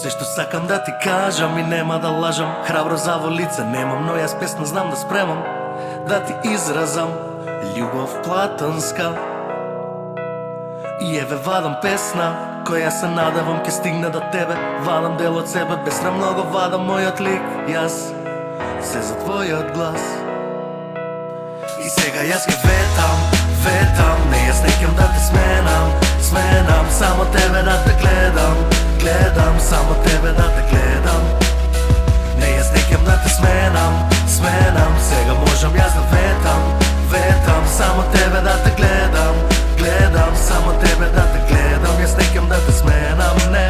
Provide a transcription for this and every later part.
Се што сакам да ти кажам и нема да лажам. Храбро заво лице немам, но јас песна знам да спремам. Да ти изразам љубов платонска. И еве вадам песна која се надевам ке стигне до тебе. Вадам дел од себе, без срам много вадам мојот лик. Јас се за твојот глас. И сега јас ке ветам, не јас не ќам да те сменам. Само тебе да те гледам, само тебе да те гледам. Не јас не ќам да те сменам. Сега можам јас да ветам, само тебе да те гледам, само тебе да те гледам. Јас не ќам да те сменам, не.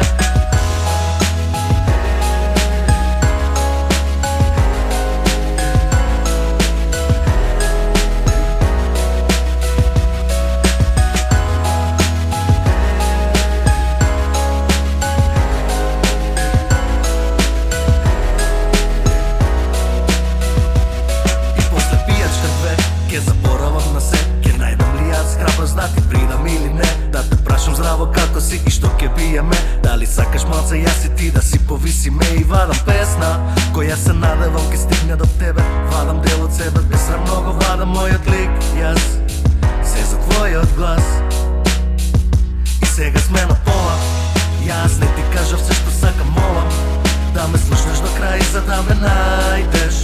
Ке заборавам на се, ке најдам ли јас храброст да ти придам или не. Да те прашам здраво како си и што ке биеме. Дали сакаш малце јас и ти да си повисиме. И вадам песна која се надевам ке стигне до тебе. Вадам дел од себе, без срам много вадам мојот лик. Јас се за твојот глас. И сега сме на пола. Јас не ти кажав се што сакам, молам да ме слушнеш до крај, за да ме најдеш.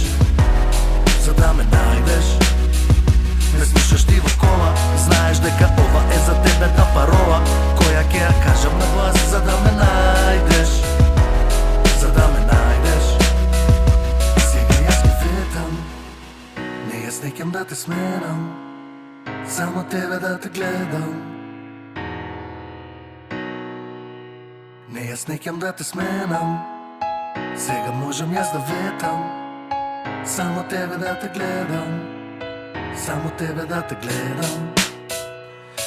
Не слушаш ти во кола, знаеш дека ова е за тебе та парола која ќе ја кажам на глас, за да ме најдеш. И сега јас ке ветам, не јас не ќам да те сменам, само тебе да те гледам. Не јас не ќам да те сменам, сега можам јас да ветам, само тебе да те гледам, само тебе да те гледам.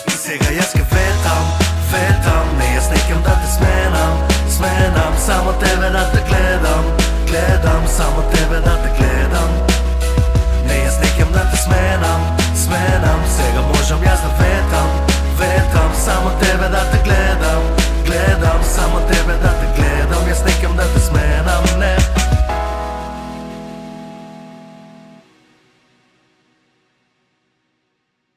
И сега јас ке ветам, не јас не ќам да те сменам, само тебе да те гледам, само тебе да те гледам. Не јас не ќам да те сменам, сега можам јас да ветам, само тебе да